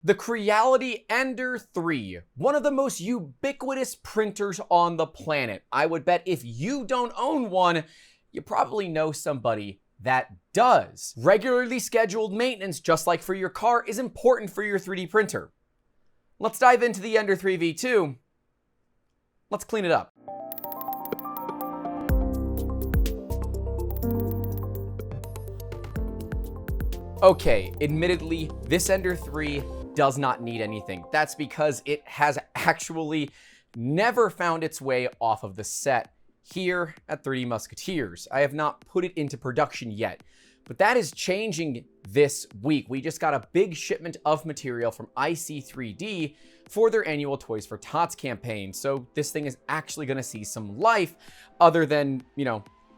The Creality Ender 3, one of the most ubiquitous printers on the planet. I would bet if you don't own one, you probably know somebody that does. Regularly scheduled maintenance, just like for your car, is important for your 3D printer. Let's dive into the Ender 3 V2. Let's clean it up. Okay, admittedly, this Ender 3 does not need anything. That's because it has actually never found its way off of the set here at 3D Musketeers. I have not put it into production yet, but that is changing this week. We just got a big shipment of material from IC3D for their annual Toys for Tots campaign. So this thing is actually going to see some life other than,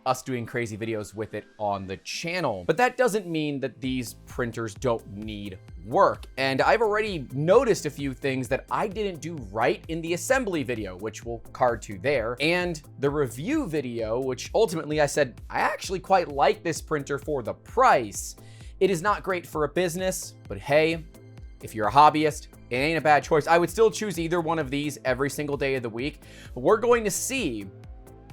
us doing crazy videos with it on the channel. But that doesn't mean that these printers don't need work. And I've already noticed a few things that I didn't do right in the assembly video, which we'll card to there, and the review video, which ultimately I said, I actually quite like this printer for the price. It is not great for a business, but hey, if you're a hobbyist, it ain't a bad choice. I would still choose either one of these every single day of the week, but we're going to see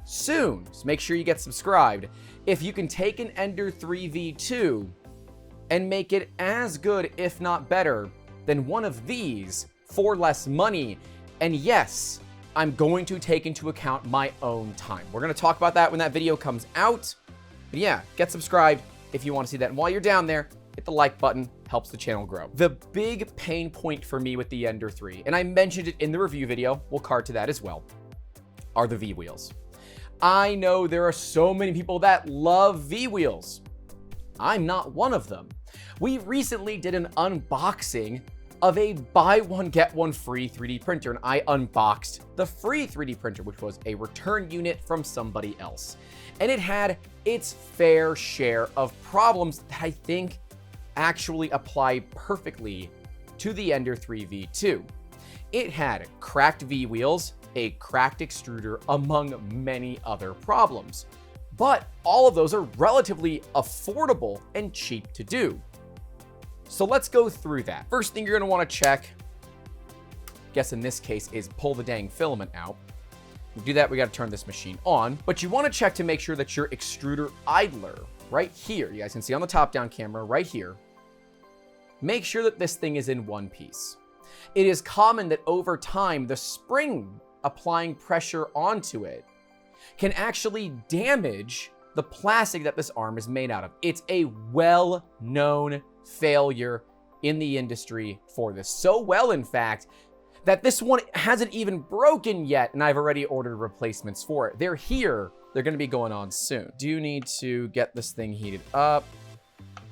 soon, so make sure you get subscribed, if you can take an Ender 3 V2 and make it as good, if not better, than one of these for less money. And yes, I'm going to take into account my own time. We're going to talk about that when that video comes out. But yeah, get subscribed if you want to see that. And while you're down there, hit the like button, helps the channel grow. The big pain point for me with the Ender 3, and I mentioned it in the review video, we'll card to that as well, are the V-wheels. I know there are so many people that love V-wheels. I'm not one of them. We recently did an unboxing of a buy one, get one free 3D printer, and I unboxed the free 3D printer, which was a return unit from somebody else. And it had its fair share of problems that I think actually apply perfectly to the Ender 3 V2. It had cracked V-wheels, a cracked extruder, among many other problems. But all of those are relatively affordable and cheap to do. So let's go through that. First thing you're going to want to check, guess in this case, is pull the dang filament out. To do that, we got to turn this machine on. But you want to check to make sure that your extruder idler, right here, you guys can see on the top-down camera right here, make sure that this thing is in one piece. It is common that over time, the spring applying pressure onto it can actually damage the plastic that this arm is made out of. It's a well-known failure in the industry for this. So well, in fact, that this one hasn't even broken yet, and I've already ordered replacements for it. They're here. They're going to be going on soon. Do need to get this thing heated up.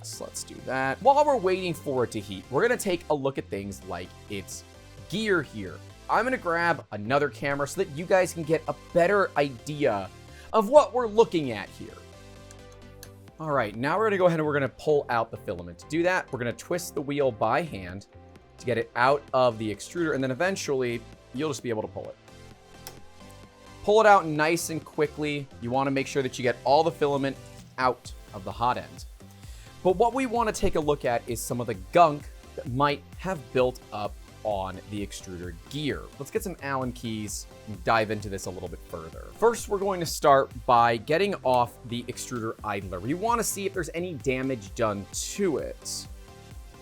So let's do that. While we're waiting for it to heat, we're going to take a look at things like its gear here. I'm going to grab another camera so that you guys can get a better idea of what we're looking at here. All right, now we're going to go ahead and we're going to pull out the filament. To do that, we're going to twist the wheel by hand to get it out of the extruder, and then eventually you'll just be able to pull it. Pull it out nice and quickly. You want to make sure that you get all the filament out of the hot end. But what we want to take a look at is some of the gunk that might have built up on the extruder gear. Let's get some Allen keys and dive into this a little bit further. First, we're going to start by getting off the extruder idler. We want to see if there's any damage done to it. So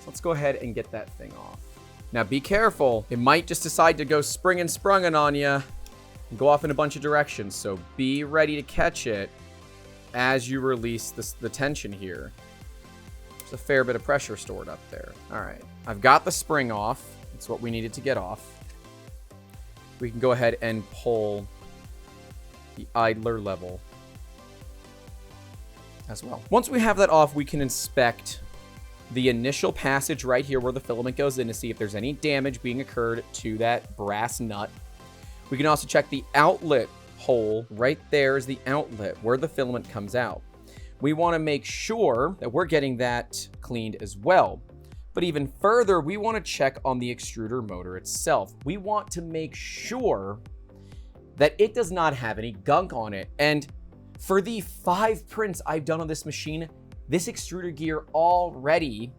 let's go ahead and get that thing off. Now be careful. It might just decide to go springing on you and go off in a bunch of directions. So be ready to catch it as you release the tension here. There's a fair bit of pressure stored up there. All right, I've got the spring off. That's what we needed to get off. We can go ahead and pull the idler level as well. Once we have that off, we can inspect the initial passage right here where the filament goes in to see if there's any damage being occurred to that brass nut. We can also check the outlet hole. Right there is the outlet where the filament comes out. We want to make sure that we're getting that cleaned as well. But even further, we want to check on the extruder motor itself. We want to make sure that it does not have any gunk on it. And for the 5 prints I've done on this machine, this extruder gear already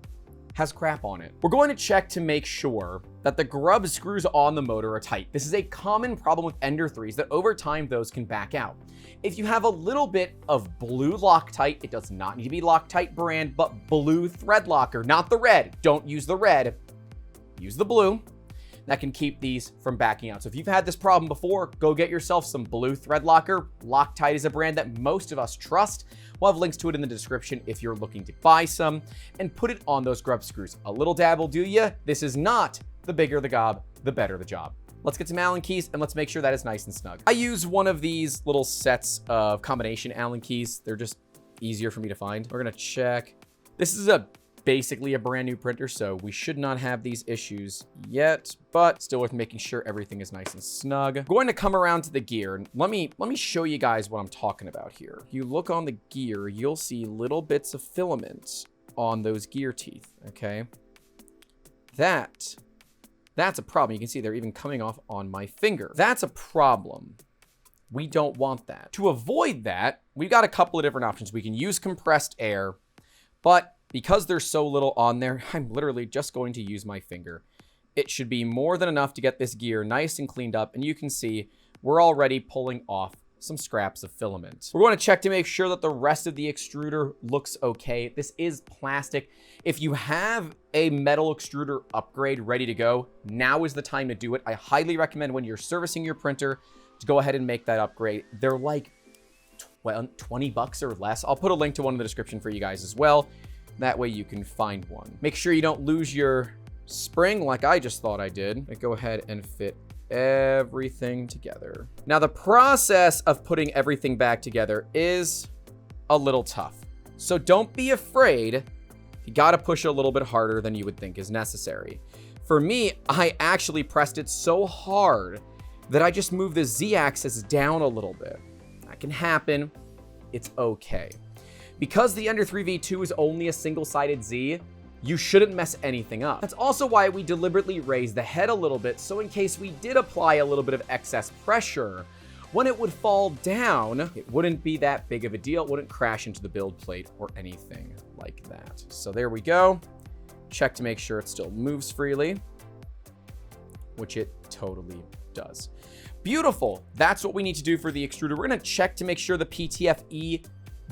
has crap on it. We're going to check to make sure that the grub screws on the motor are tight. This is a common problem with Ender 3s, that over time those can back out. If you have a little bit of blue Loctite, it does not need to be Loctite brand, but blue thread locker, not the red. Don't use the red, use the blue. That can keep these from backing out. So if you've had this problem before, go get yourself some blue thread locker. Loctite is a brand that most of us trust. We'll have links to it in the description if you're looking to buy some, and put it on those grub screws. A little dab will do ya. This is not the bigger the gob, the better the job. Let's get some Allen keys and let's make sure that is nice and snug. I use one of these little sets of combination Allen keys. They're just easier for me to find. We're gonna check. This is basically a brand new printer, so we should not have these issues yet, but still worth making sure everything is nice and snug. I'm going to come around to the gear, and let me show you guys what I'm talking about here. If you look on the gear, you'll see little bits of filament on those gear teeth, okay? That's a problem. You can see they're even coming off on my finger. That's a problem. We don't want that. To avoid that, we've got a couple of different options. We can use compressed air, but because there's so little on there, I'm literally just going to use my finger. It should be more than enough to get this gear nice and cleaned up, and you can see we're already pulling off some scraps of filament. We're going to check to make sure that the rest of the extruder looks okay. This is plastic. If you have a metal extruder upgrade ready to go, now is the time to do it. I highly recommend when you're servicing your printer to go ahead and make that upgrade. They're like 20 bucks or less. I'll put a link to one in the description for you guys as well. That way you can find one. Make sure you don't lose your spring like I just thought I did. Go ahead and fit everything together. Now, the process of putting everything back together is a little tough. So don't be afraid. You gotta push a little bit harder than you would think is necessary. For me, I actually pressed it so hard that I just moved the Z-axis down a little bit. That can happen. It's okay. Because the Ender 3 V2 is only a single-sided Z, you shouldn't mess anything up. That's also why we deliberately raised the head a little bit, so in case we did apply a little bit of excess pressure, when it would fall down, it wouldn't be that big of a deal. It wouldn't crash into the build plate or anything like that. So there we go. Check to make sure it still moves freely, which it totally does. Beautiful. That's what we need to do for the extruder. We're going to check to make sure the PTFE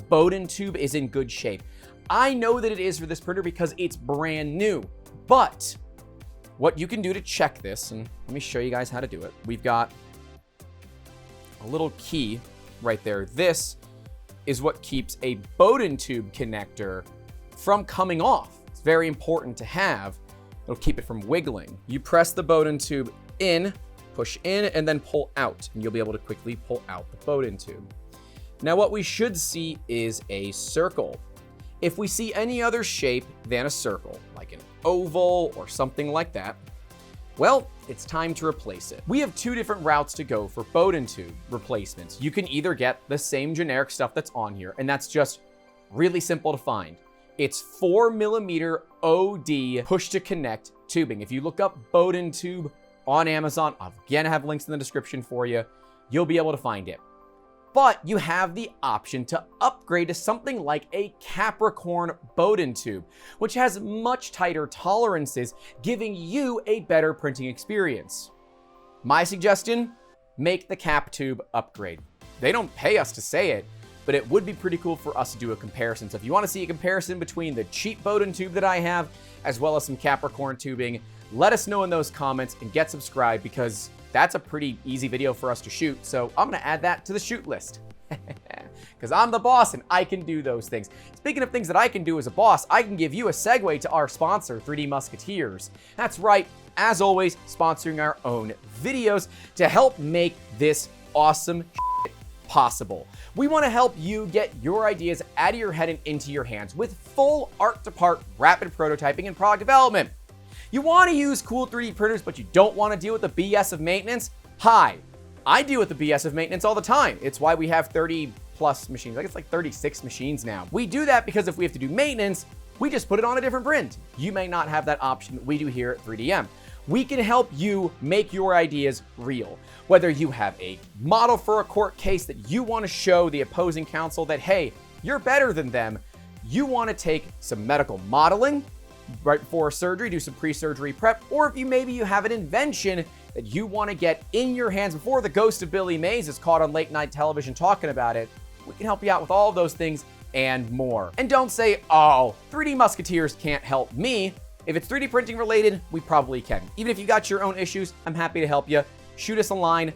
Bowden tube is in good shape. I know that it is for this printer because it's brand new, but what you can do to check this, and let me show you guys how to do it. We've got a little key right there. This is what keeps a Bowden tube connector from coming off. It's very important to have. It'll keep it from wiggling. You press the Bowden tube in, push in, and then pull out, and you'll be able to quickly pull out the Bowden tube. Now, what we should see is a circle. If we see any other shape than a circle, like an oval or something like that, well, it's time to replace it. We have two different routes to go for Bowden tube replacements. You can either get the same generic stuff that's on here, and that's just really simple to find. It's 4mm OD push-to-connect tubing. If you look up Bowden tube on Amazon, I'll again have links in the description for you. You'll be able to find it. But you have the option to upgrade to something like a Capricorn Bowden tube, which has much tighter tolerances, giving you a better printing experience. My suggestion, make the Cap tube upgrade. They don't pay us to say it, but it would be pretty cool for us to do a comparison. So if you want to see a comparison between the cheap Bowden tube that I have, as well as some Capricorn tubing, let us know in those comments and get subscribed, because that's a pretty easy video for us to shoot. So I'm going to add that to the shoot list because I'm the boss and I can do those things. Speaking of things that I can do as a boss, I can give you a segue to our sponsor, 3D Musketeers. That's right. As always, sponsoring our own videos to help make this awesome possible. We want to help you get your ideas out of your head and into your hands with full art-to-part rapid prototyping and product development. You want to use cool 3D printers, but you don't want to deal with the BS of maintenance? Hi, I deal with the BS of maintenance all the time. It's why we have 30 plus machines. I think it's like 36 machines now. We do that because if we have to do maintenance, we just put it on a different print. You may not have that option that we do here at 3DM. We can help you make your ideas real. Whether you have a model for a court case that you want to show the opposing counsel that, hey, you're better than them. You want to take some medical modeling, right before surgery, do some pre-surgery prep, or if maybe you have an invention that you want to get in your hands before the ghost of Billy Mays is caught on late night television talking about it, we can help you out with all of those things and more. And don't say, oh, 3D Musketeers can't help me. If it's 3D printing related, we probably can. Even if you got your own issues, I'm happy to help you. Shoot us a line,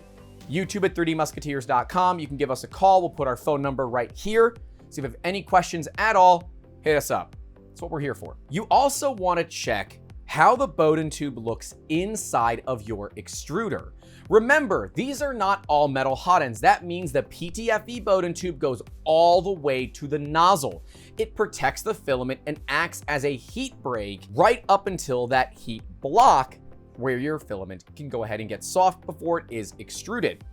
YouTube at 3dmusketeers.com. You can give us a call. We'll put our phone number right here. So if you have any questions at all, hit us up. That's what we're here for. You also want to check how the Bowden tube looks inside of your extruder. Remember, these are not all metal hot ends. That means the PTFE Bowden tube goes all the way to the nozzle. It protects the filament and acts as a heat break right up until that heat block where your filament can go ahead and get soft before it is extruded.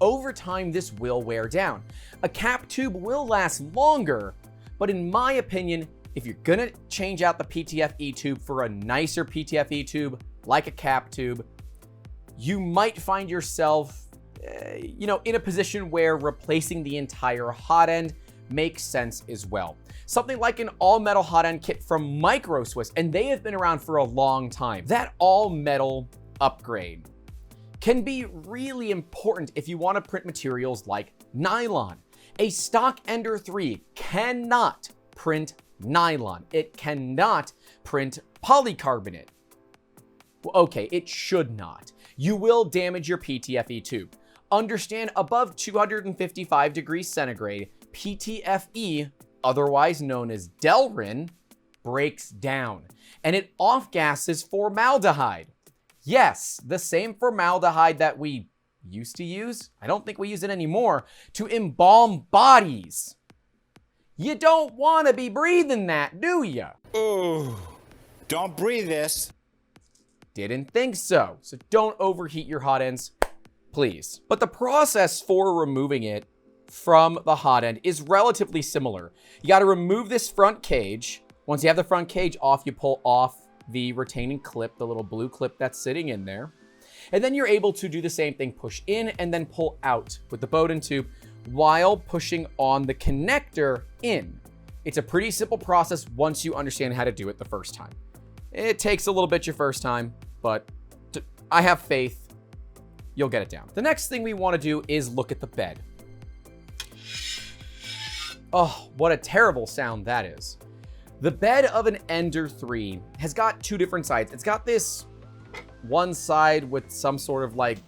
Over time, this will wear down. A cap tube will last longer, but in my opinion, if you're gonna change out the PTFE tube for a nicer PTFE tube, like a cap tube, you might find yourself, in a position where replacing the entire hot end makes sense as well. Something like an all-metal hot end kit from Micro Swiss, and they have been around for a long time. That all-metal upgrade can be really important if you want to print materials like nylon. A stock Ender 3 cannot print nylon. It cannot print polycarbonate. Well, okay, it should not. You will damage your PTFE tube. Understand, above 255 degrees centigrade, PTFE, otherwise known as Delrin, breaks down, and it off-gasses formaldehyde. Yes, the same formaldehyde that we used to use, I don't think we use it anymore, to embalm bodies. You don't want to be breathing that, do you? Ooh, don't breathe this. Didn't think so. So don't overheat your hot ends, please. But the process for removing it from the hot end is relatively similar. You got to remove this front cage. Once you have the front cage off, you pull off the retaining clip, the little blue clip that's sitting in there. And then you're able to do the same thing, push in and then pull out with the Bowden tube while pushing on the connector in. It's a pretty simple process once you understand how to do it the first time. It takes a little bit your first time, but I have faith you'll get it down. The next thing we want to do is look at the bed. Oh, what a terrible sound that is. The bed of an Ender 3 has got two different sides. It's got this one side with some sort of like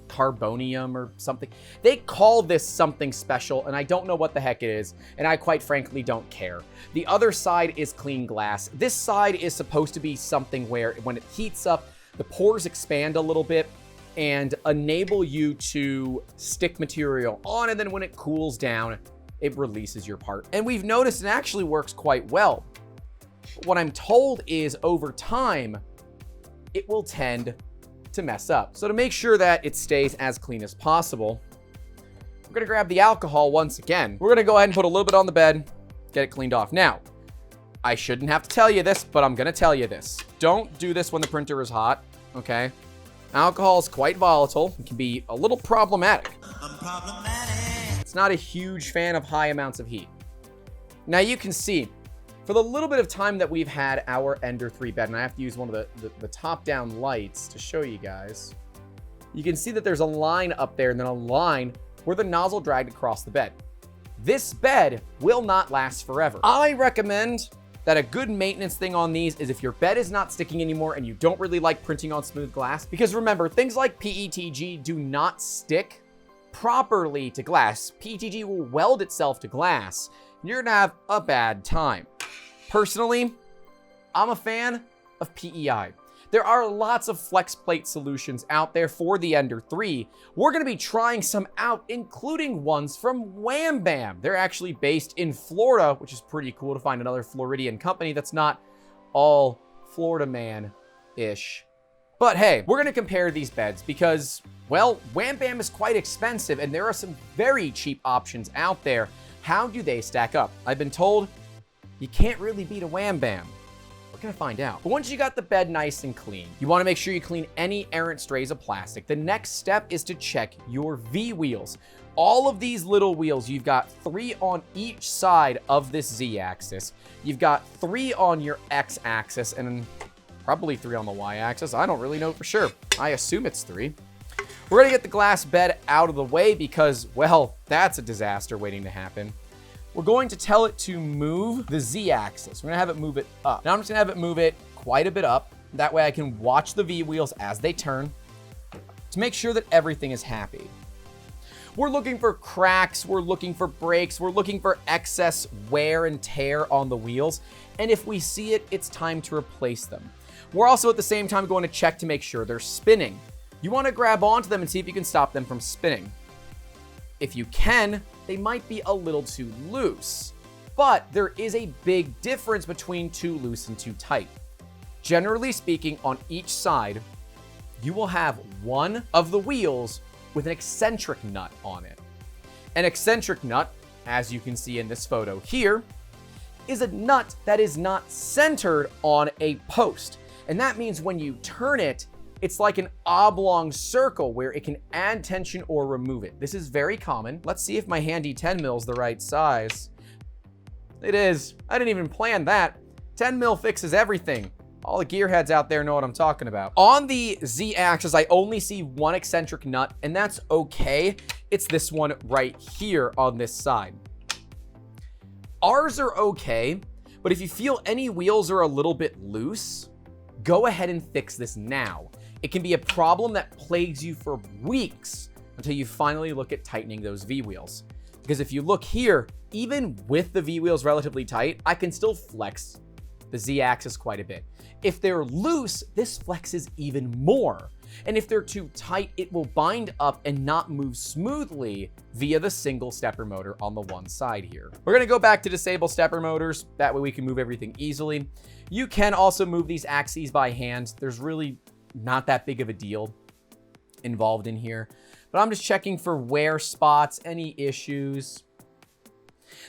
carbonium or something. They call this something special, and I don't know what the heck it is, and I quite frankly don't care. The other side is clean glass. This side is supposed to be something where when it heats up, the pores expand a little bit and enable you to stick material on, and then when it cools down, it releases your part. And we've noticed it actually works quite well. What I'm told is over time, it will tend to mess up. So to make sure that it stays as clean as possible, we're gonna grab the alcohol once again. We're gonna go ahead and put a little bit on the bed, get it cleaned off. Now, I shouldn't have to tell you this, but I'm gonna tell you this. Don't do this when the printer is hot, okay? Alcohol is quite volatile. It can be a little problematic. It's not a huge fan of high amounts of heat. Now you can see, for the little bit of time that we've had our Ender 3 bed, and I have to use one of the top-down lights to show you guys, you can see that there's a line up there and then a line where the nozzle dragged across the bed. This bed will not last forever. I recommend that a good maintenance thing on these is if your bed is not sticking anymore and you don't really like printing on smooth glass, because remember, things like PETG do not stick properly to glass. PETG will weld itself to glass, and you're gonna have a bad time. Personally, I'm a fan of PEI. There are lots of flex plate solutions out there for the Ender 3. We're gonna be trying some out, including ones from Wham Bam. They're actually based in Florida, which is pretty cool to find another Floridian company that's not all Florida man-ish. But hey, we're gonna compare these beds because, well, Wham Bam is quite expensive and there are some very cheap options out there. How do they stack up? I've been told you can't really beat a Wham Bam. We're gonna find out. But once you got the bed nice and clean, you wanna make sure you clean any errant strays of plastic. The next step is to check your V-wheels. All of these little wheels, you've got 3 on each side of this Z-axis. You've got 3 on your X-axis and probably 3 on the Y-axis. I don't really know for sure. I assume it's 3. We're gonna get the glass bed out of the way because, well, that's a disaster waiting to happen. We're going to tell it to move the Z-axis. We're gonna have it move it up. Now I'm just gonna have it move it quite a bit up. That way I can watch the V-wheels as they turn to make sure that everything is happy. We're looking for cracks, we're looking for breaks, we're looking for excess wear and tear on the wheels. And if we see it, it's time to replace them. We're also at the same time going to check to make sure they're spinning. You want to grab onto them and see if you can stop them from spinning. If you can, they might be a little too loose. But there is a big difference between too loose and too tight. Generally speaking, on each side, you will have one of the wheels with an eccentric nut on it. An eccentric nut, as you can see in this photo here, is a nut that is not centered on a post. And that means when you turn it, it's like an oblong circle where it can add tension or remove it. This is very common. Let's see if my handy 10 mil is the right size. It is. I didn't even plan that. 10 mil fixes everything. All the gearheads out there know what I'm talking about. On the Z-axis, I only see one eccentric nut, and that's okay. It's this one right here on this side. Ours are okay, but if you feel any wheels are a little bit loose, go ahead and fix this now. It can be a problem that plagues you for weeks until you finally look at tightening those V-wheels. Because if you look here, even with the V-wheels relatively tight, I can still flex the Z-axis quite a bit. If they're loose, this flexes even more. And if they're too tight, it will bind up and not move smoothly via the single stepper motor on the one side here. We're gonna go back to disable stepper motors. That way we can move everything easily. You can also move these axes by hand. There's really not that big of a deal involved in here. But I'm just checking for wear spots, any issues.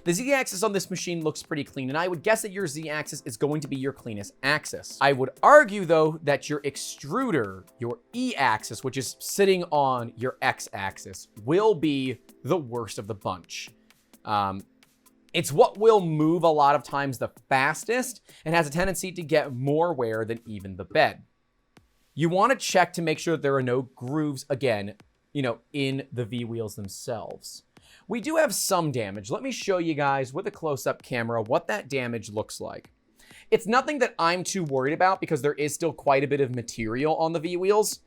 The Z-axis on this machine looks pretty clean, and I would guess that your Z-axis is going to be your cleanest axis. I would argue, though, that your extruder, your E-axis, which is sitting on your X-axis, will be the worst of the bunch. It's what will move a lot of times the fastest and has a tendency to get more wear than even the bed. You want to check to make sure that there are no grooves, again, in the V-wheels themselves. We do have some damage. Let me show you guys with a close-up camera what that damage looks like. It's nothing that I'm too worried about because there is still quite a bit of material on the V-wheels,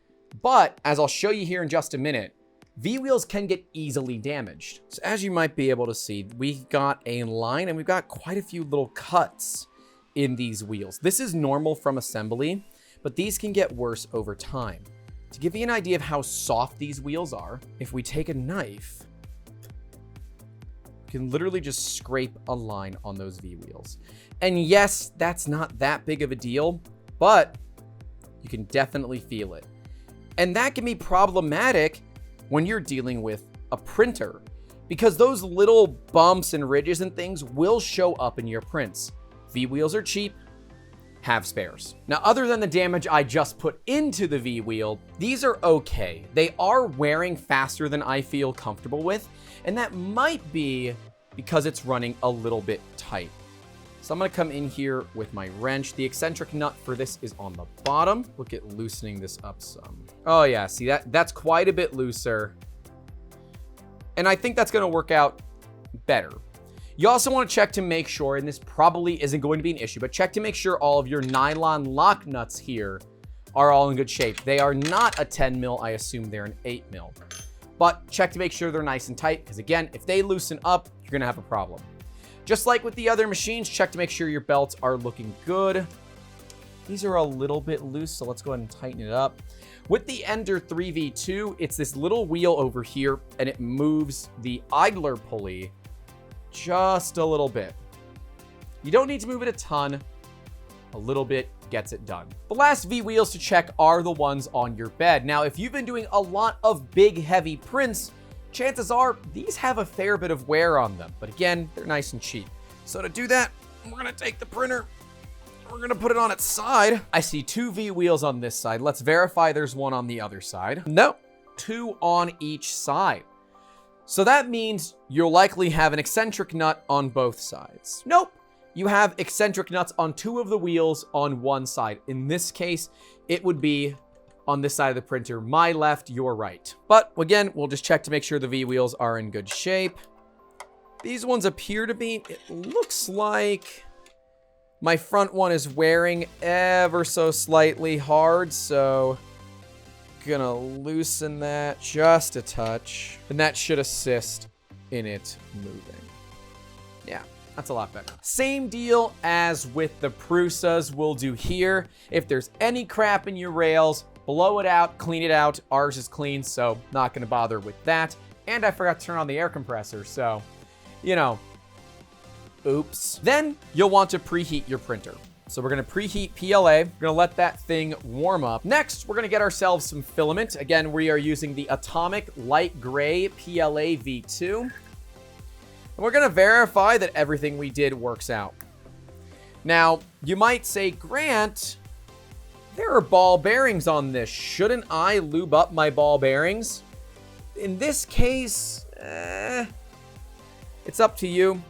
but as I'll show you here in just a minute, V-wheels can get easily damaged. So as you might be able to see, we've got a line and we've got quite a few little cuts in these wheels. This is normal from assembly, but these can get worse over time. To give you an idea of how soft these wheels are, if we take a knife, can literally just scrape a line on those V-wheels. And yes, that's not that big of a deal, but you can definitely feel it. And that can be problematic when you're dealing with a printer, because those little bumps and ridges and things will show up in your prints. V-wheels are cheap, have spares. Now, other than the damage I just put into the V-wheel, these are okay. They are wearing faster than I feel comfortable with, and that might be because it's running a little bit tight. So I'm gonna come in here with my wrench. The eccentric nut for this is on the bottom. Look at loosening this up some. Oh yeah, see that's quite a bit looser. And I think that's gonna work out better. You also want to check to make sure, and this probably isn't going to be an issue, but check to make sure all of your nylon lock nuts here are all in good shape. They are not a 10 mil, I assume they're an 8 mil. But check to make sure they're nice and tight, because again, if they loosen up, you're gonna have a problem. Just like with the other machines, check to make sure your belts are looking good. These are a little bit loose, so let's go ahead and tighten it up. With the Ender 3V2, it's this little wheel over here, and it moves the idler pulley just a little bit. You don't need to move it a ton. A little bit gets it done. The last V-wheels to check are the ones on your bed. Now, if you've been doing a lot of big, heavy prints, chances are these have a fair bit of wear on them. But again, they're nice and cheap. So to do that, we're gonna take the printer, we're gonna put it on its side. I see 2 V wheels on this side. Let's verify there's one on the other side. Nope, 2 on each side. So that means you'll likely have an eccentric nut on both sides. Nope, you have eccentric nuts on 2 of the wheels on one side. In this case, it would be on this side of the printer, my left, your right. But again, we'll just check to make sure the V wheels are in good shape. These ones appear to be, it looks like my front one is wearing ever so slightly hard, so gonna loosen that just a touch, and that should assist in it moving. Yeah, that's a lot better. Same deal as with the Prusas we'll do here. If there's any crap in your rails, blow it out, clean it out. Ours is clean, so not gonna bother with that. And I forgot to turn on the air compressor, so, you know, oops. Then you'll want to preheat your printer. So we're gonna preheat PLA. We're gonna let that thing warm up. Next, we're gonna get ourselves some filament. Again, we are using the Atomic Light Gray PLA V2. And we're gonna verify that everything we did works out. Now, you might say, Grant, there are ball bearings on this. Shouldn't I lube up my ball bearings? In this case, it's up to you.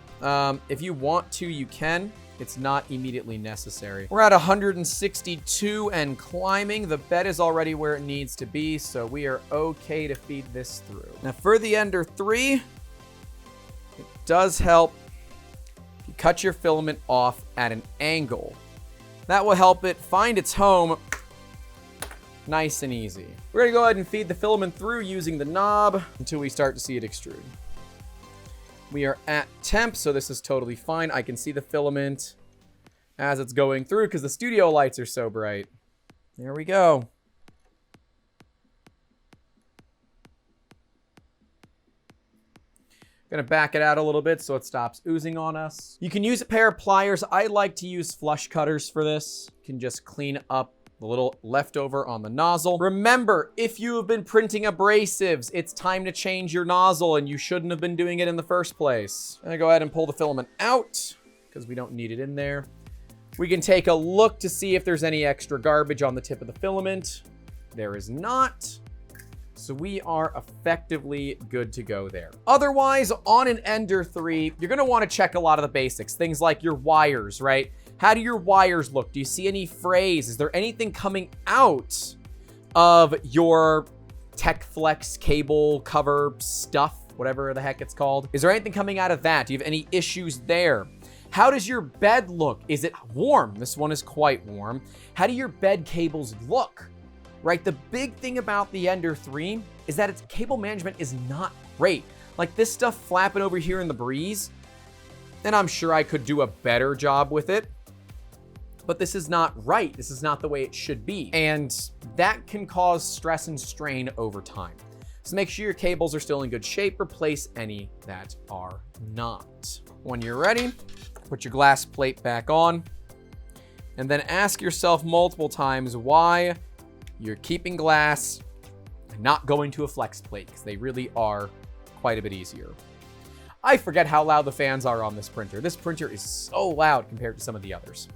If you want to, you can. It's not immediately necessary. We're at 162 and climbing. The bed is already where it needs to be, so we are okay to feed this through. Now for the Ender 3, it does help if you cut your filament off at an angle. That will help it find its home nice and easy. We're gonna go ahead and feed the filament through using the knob until we start to see it extrude. We are at temp, so this is totally fine. I can see the filament as it's going through because the studio lights are so bright. There we go. Gonna back it out a little bit so it stops oozing on us. You can use a pair of pliers. I like to use flush cutters for this. You can just clean up the little leftover on the nozzle. Remember, if you have been printing abrasives, it's time to change your nozzle and you shouldn't have been doing it in the first place. I'm gonna go ahead and pull the filament out because we don't need it in there. We can take a look to see if there's any extra garbage on the tip of the filament. There is not. So we are effectively good to go there. Otherwise, on an Ender 3, you're gonna wanna check a lot of the basics. Things like your wires, right? How do your wires look? Do you see any frays? Is there anything coming out of your TechFlex cable cover stuff, whatever the heck it's called? Is there anything coming out of that? Do you have any issues there? How does your bed look? Is it warm? This one is quite warm. How do your bed cables look? Right, the big thing about the Ender 3 is that its cable management is not great. Like this stuff flapping over here in the breeze, and I'm sure I could do a better job with it. But this is not right. This is not the way it should be. And that can cause stress and strain over time. So make sure your cables are still in good shape. Replace any that are not. When you're ready, put your glass plate back on. And then ask yourself multiple times why you're keeping glass and not going to a flex plate, because they really are quite a bit easier. I forget how loud the fans are on this printer. This printer is so loud compared to some of the others.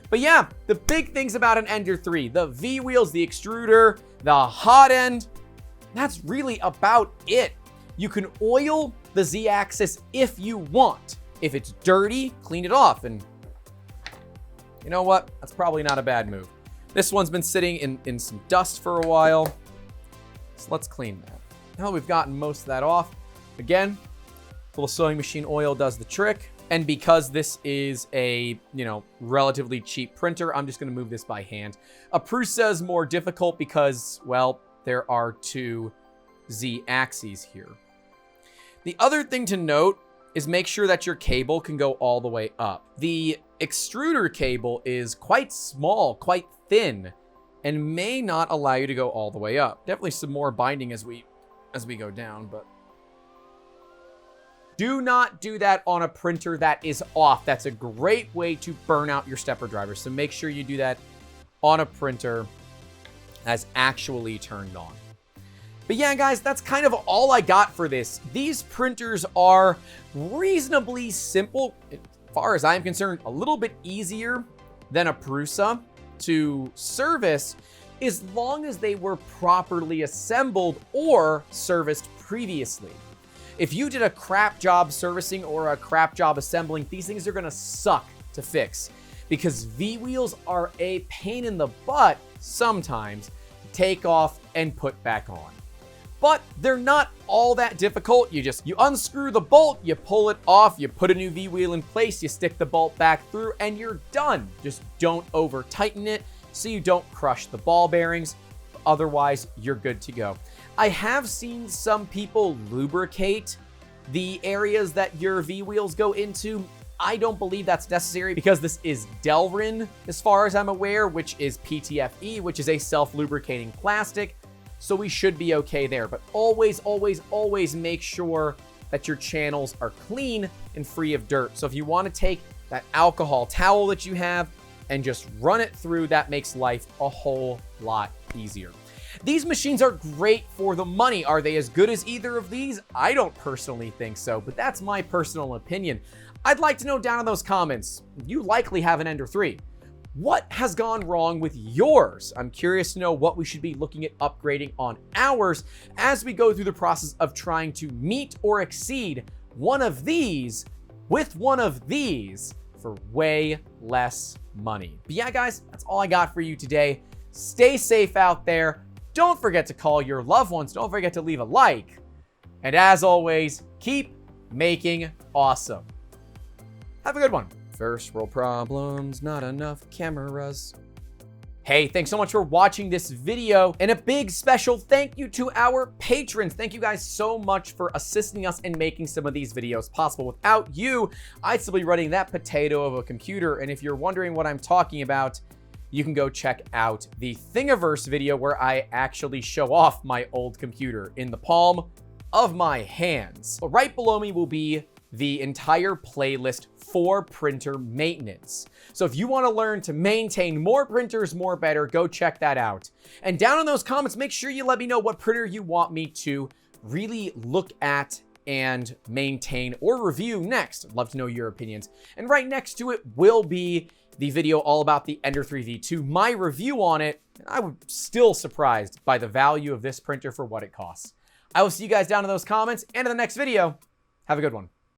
But yeah, the big things about an Ender 3, the V wheels, the extruder, the hot end, that's really about it. You can oil the Z-axis if you want. If it's dirty, clean it off. And you know what? That's probably not a bad move. This one's been sitting in some dust for a while. So let's clean that. Now that we've gotten most of that off, again, a little sewing machine oil does the trick. And because this is a, relatively cheap printer, I'm just gonna move this by hand. A Prusa is more difficult because, well, there are 2 Z-axes here. The other thing to note is make sure that your cable can go all the way up. The extruder cable is quite small, quite thin, and may not allow you to go all the way up. Definitely some more binding as we go down, but do not do that on a printer that is off. That's a great way to burn out your stepper driver. So make sure you do that on a printer that's actually turned on. But yeah, guys, that's kind of all I got for this. These printers are reasonably simple. As far as I'm concerned, a little bit easier than a Prusa to service as long as they were properly assembled or serviced previously. If you did a crap job servicing or a crap job assembling, these things are gonna suck to fix because V-wheels are a pain in the butt sometimes to take off and put back on. But they're not all that difficult. You unscrew the bolt, you pull it off, you put a new V-wheel in place, you stick the bolt back through, and you're done. Just don't over tighten it so you don't crush the ball bearings. Otherwise, you're good to go. I have seen some people lubricate the areas that your V-wheels go into. I don't believe that's necessary because this is Delrin, as far as I'm aware, which is PTFE, which is a self-lubricating plastic. So we should be okay there. But always, always, always make sure that your channels are clean and free of dirt. So if you want to take that alcohol towel that you have and just run it through, that makes life a whole lot easier. These machines are great for the money. Are they as good as either of these? I don't personally think so, but that's my personal opinion. I'd like to know down in those comments. You likely have an Ender 3. What has gone wrong with yours? I'm curious to know what we should be looking at upgrading on ours as we go through the process of trying to meet or exceed one of these with one of these for way less money. But yeah, guys, that's all I got for you today. Stay safe out there. Don't forget to call your loved ones. Don't forget to leave a like. And as always, keep making awesome. Have a good one. First world problems, not enough cameras. Hey, thanks so much for watching this video, and a big special thank you to our patrons. Thank you guys so much for assisting us in making some of these videos possible. Without you, I'd still be running that potato of a computer, and if you're wondering what I'm talking about, you can go check out the Thingiverse video where I actually show off my old computer in the palm of my hands. But right below me will be the entire playlist for printer maintenance. So if you want to learn to maintain more printers more better, go check that out. And down in those comments, make sure you let me know what printer you want me to really look at and maintain or review next. I'd love to know your opinions. And right next to it will be the video all about the Ender 3 V2, my review on it. I was still surprised by the value of this printer for what it costs. I will see you guys down in those comments and in the next video. Have a good one.